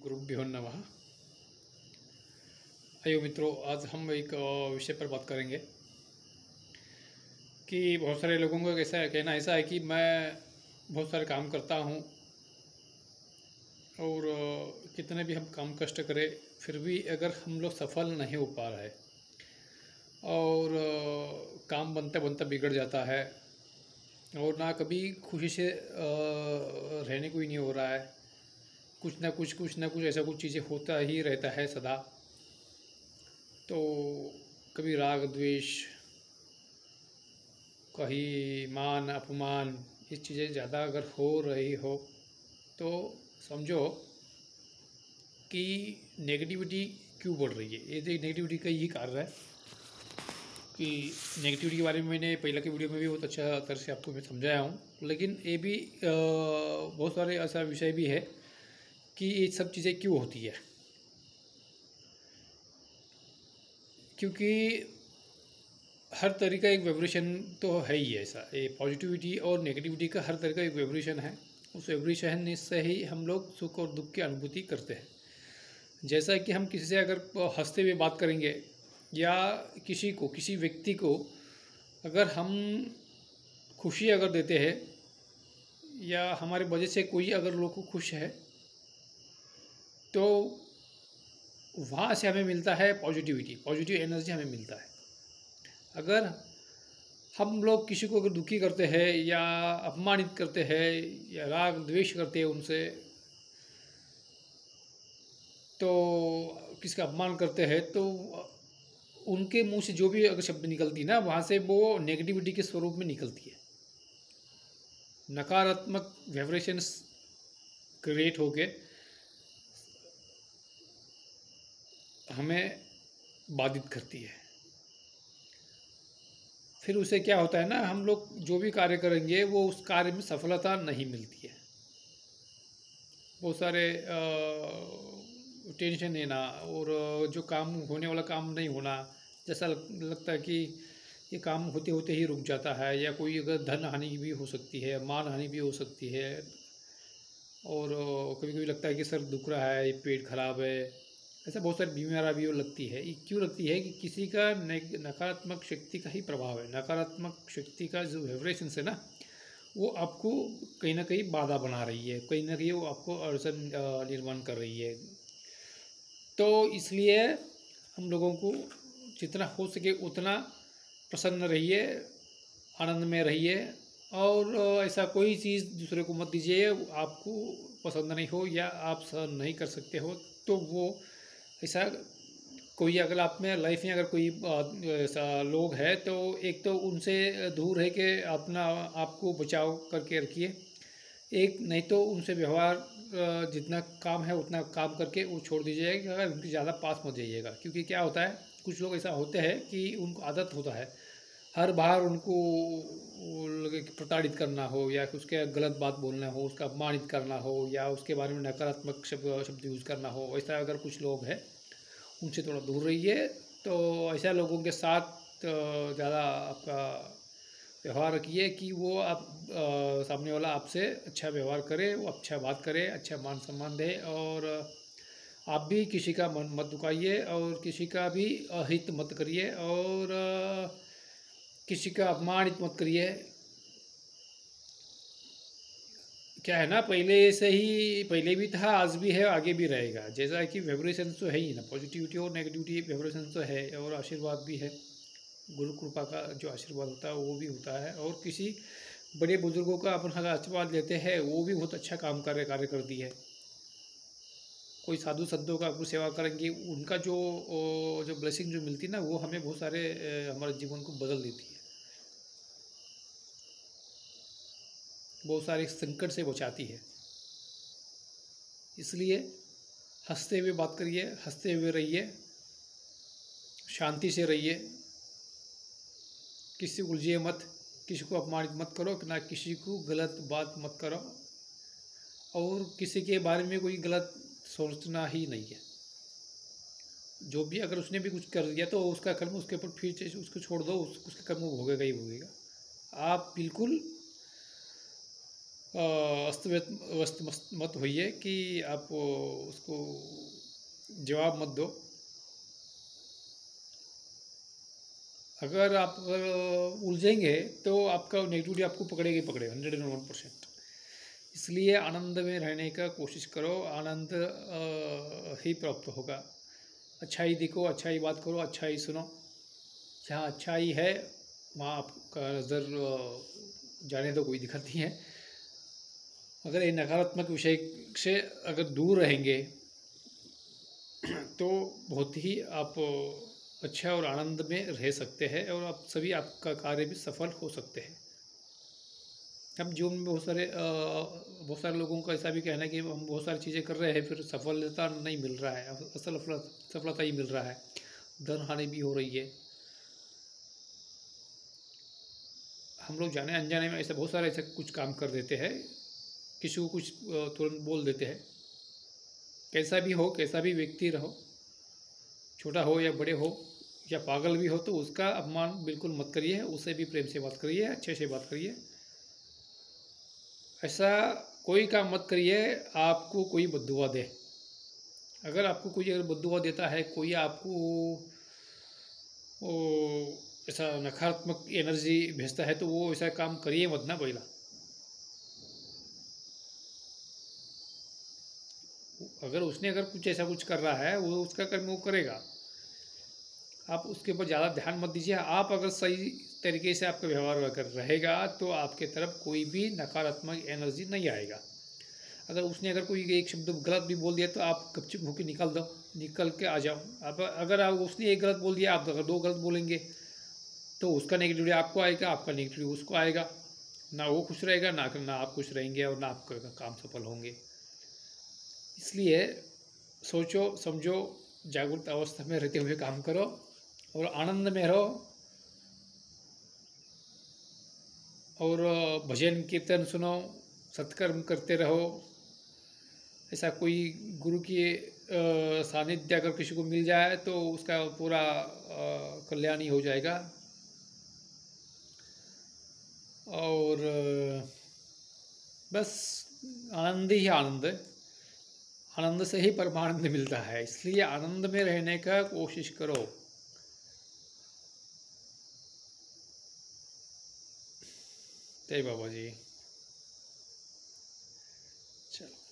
गुरुभ्यो नमः। आइए मित्रों, आज हम एक विषय पर बात करेंगे कि बहुत सारे लोगों का कैसा कहना ऐसा है कि मैं बहुत सारे काम करता हूँ और कितने भी हम काम कष्ट करें फिर भी अगर हम लोग सफल नहीं हो पा रहे और काम बनते बनते बिगड़ जाता है और ना कभी खुशी से रहने को ही नहीं हो रहा है। कुछ ना कुछ ऐसा कुछ चीज़ें होता ही रहता है सदा। तो कभी राग द्वेष, कहीं मान अपमान, ये चीज़ें ज़्यादा अगर हो रही हो तो समझो कि नेगेटिविटी क्यों बढ़ रही है। ये नेगेटिविटी का यही कारण है कि नेगेटिविटी के बारे में मैंने पहले के वीडियो में भी बहुत अच्छा तरह से आपको मैं समझाया हूँ, लेकिन ये भी बहुत सारे ऐसा विषय भी है कि ये सब चीज़ें क्यों होती है। क्योंकि हर तरह का एक वाइब्रेशन तो है ही ऐसा, ये पॉजिटिविटी और नेगेटिविटी का हर तरह का एक वाइब्रेशन है। उस वाइब्रेशन से ही हम लोग सुख और दुख की अनुभूति करते हैं। जैसा कि हम किसी से अगर हंसते हुए बात करेंगे या किसी व्यक्ति को अगर हम खुशी अगर देते हैं या हमारे वजह से कोई अगर लोग को खुश है तो वहाँ से हमें मिलता है पॉजिटिव एनर्जी हमें मिलता है। अगर हम लोग किसी को अगर दुखी करते हैं या अपमानित करते हैं या राग द्वेष करते हैं उनसे, तो किसका अपमान करते हैं तो उनके मुंह से जो भी अगर शब्द निकलती ना, वहाँ से वो नेगेटिविटी के स्वरूप में निकलती है। नकारात्मक वाइब्रेशंस क्रिएट होके हमें बाधित करती है। फिर उसे क्या होता है ना, हम लोग जो भी कार्य करेंगे वो उस कार्य में सफलता नहीं मिलती है। बहुत सारे टेंशन लेना और जो काम होने वाला काम नहीं होना, जैसा लगता है कि ये काम होते होते ही रुक जाता है, या कोई अगर धन हानि भी हो सकती है, मान हानि भी हो सकती है। और कभी कभी लगता है कि सर दुख रहा है, पेट खराब है, ऐसा बहुत सारी बीमारियाँ भी लगती है। ये क्यों लगती है कि किसी का नकारात्मक शक्ति का ही प्रभाव है। नकारात्मक शक्ति का जो वाइब्रेशन है ना, वो आपको कहीं ना कहीं बाधा बना रही है, कहीं ना कहीं वो आपको अड़चन निर्माण कर रही है। तो इसलिए हम लोगों को जितना हो सके उतना प्रसन्न रहिए, आनंद में रहिए और ऐसा कोई चीज़ दूसरे को मत दीजिए आपको पसंद नहीं हो या आप सहन नहीं कर सकते हो। तो वो ऐसा कोई अगर आप में लाइफ में अगर कोई ऐसा लोग है तो एक तो उनसे दूर रह के अपना आपको बचाव करके रखिए। एक नहीं तो उनसे व्यवहार जितना काम है उतना काम करके वो छोड़ दीजिएगा। अगर उनके ज़्यादा पास मत जाइएगा, क्योंकि क्या होता है कुछ लोग ऐसा होते हैं कि उनको आदत होता है हर बार उनको प्रताड़ित करना हो या उसके गलत बात बोलना हो, उसका अपमानित करना हो या उसके बारे में नकारात्मक शब्द यूज़ करना हो। ऐसा अगर कुछ लोग हैं उनसे थोड़ा दूर रहिए। तो ऐसा लोगों के साथ ज़्यादा आपका व्यवहार रखिए कि वो आप सामने वाला आपसे अच्छा व्यवहार करे, वो अच्छा बात करे, अच्छा मान सम्मान दे। और आप भी किसी का मन मत दुखाइए और किसी का भी अहित मत करिए और किसी का अपमानित मत करिए। क्या है ना, पहले से ही पहले भी था, आज भी है, आगे भी रहेगा। जैसा कि वाइब्रेशन तो है ही ना, पॉजिटिविटी और नेगेटिविटी वाइब्रेशन तो है और आशीर्वाद भी है। गुरु कृपा का जो आशीर्वाद होता है वो भी होता है, और किसी बड़े बुजुर्गों का अपन अगर आशीर्वाद लेते हैं वो भी बहुत अच्छा कार्य करती है। कोई साधु संतों का आपको सेवा करेंगे, उनका जो ब्लेसिंग जो मिलती है ना, वो हमें बहुत सारे हमारे जीवन को बदल देती है, बहुत सारे संकट से बचाती है। इसलिए हंसते हुए बात करिए, हंसते हुए रहिए, शांति से रहिए, किसी को उलझिए मत, किसी को अपमानित मत करो, ना किसी को गलत बात मत करो और किसी के बारे में कोई गलत सोचना ही नहीं है। जो भी अगर उसने भी कुछ कर दिया तो उसका कर्म उसके ऊपर फिर उसको छोड़ दो, उसके कर्म वो भोगेगा ही भोगेगा। आप बिल्कुल अस्त व्यस्त मत होइए कि आप उसको जवाब मत दो। अगर आप उलझेंगे तो आपका नेगेटिविटी आपको पकड़ेगा ही पकड़ेगा 101%। इसलिए आनंद में रहने का कोशिश करो, आनंद ही प्राप्त होगा। अच्छाई देखो, अच्छाई बात करो, अच्छाई सुनो। जहाँ अच्छाई है वहाँ आपका नज़र जाने दो, कोई दिक्कत नहीं है। अगर ये नकारात्मक विषय से अगर दूर रहेंगे तो बहुत ही आप अच्छा और आनंद में रह सकते हैं और आप सभी आपका कार्य भी सफल हो सकते हैं। अब जीवन में बहुत सारे लोगों का ऐसा भी कहना है कि हम बहुत सारी चीज़ें कर रहे हैं फिर सफलता नहीं मिल रहा है, असल सफलता ही मिल रहा है, धन हानि भी हो रही है। हम लोग जाने अनजाने में ऐसा बहुत सारे ऐसे कुछ काम कर देते हैं, किसी को कुछ तुरंत बोल देते हैं। कैसा भी हो, कैसा भी व्यक्ति रहो, छोटा हो या बड़े हो या पागल भी हो, तो उसका अपमान बिल्कुल मत करिए, उसे भी प्रेम से बात करिए, अच्छे से बात करिए। ऐसा कोई काम मत करिए आपको कोई बद्दुआ दे। अगर आपको कोई अगर बद्दुआ देता है, कोई आपको वो ऐसा नकारात्मक एनर्जी भेजता है, तो वो ऐसा काम करिए मत ना पहला। अगर उसने अगर कुछ ऐसा कुछ कर रहा है, वो उसका कर्म वो करेगा, आप उसके ऊपर ज़्यादा ध्यान मत दीजिए। आप अगर सही तरीके से आपका व्यवहार अगर रहेगा तो आपके तरफ कोई भी नकारात्मक एनर्जी नहीं आएगा। अगर उसने अगर कोई एक शब्द गलत भी बोल दिया तो आप गपचुप होकर निकल दो, निकल के आ जाओ। आप अगर आप उसने एक गलत बोल दिया, आप अगर दो गलत बोलेंगे तो उसका नेगेटिविटी आपको आएगा, आपका नेगेटिविटी उसको आएगा। ना वो खुश रहेगा, ना आप खुश रहेंगे और ना आपका काम सफल होंगे। इसलिए सोचो समझो, जागरूक अवस्था में रहते हुए काम करो और आनंद में रहो। और भजन कीर्तन सुनो, सत्कर्म करते रहो। ऐसा कोई गुरु की सानिध्य अगर किसी को मिल जाए तो उसका पूरा कल्याण ही हो जाएगा। और बस आनंद ही आनंद है, आनंद से ही परमानंद मिलता है। इसलिए आनंद में रहने का कोशिश करो। जय बाबा जी। चलो।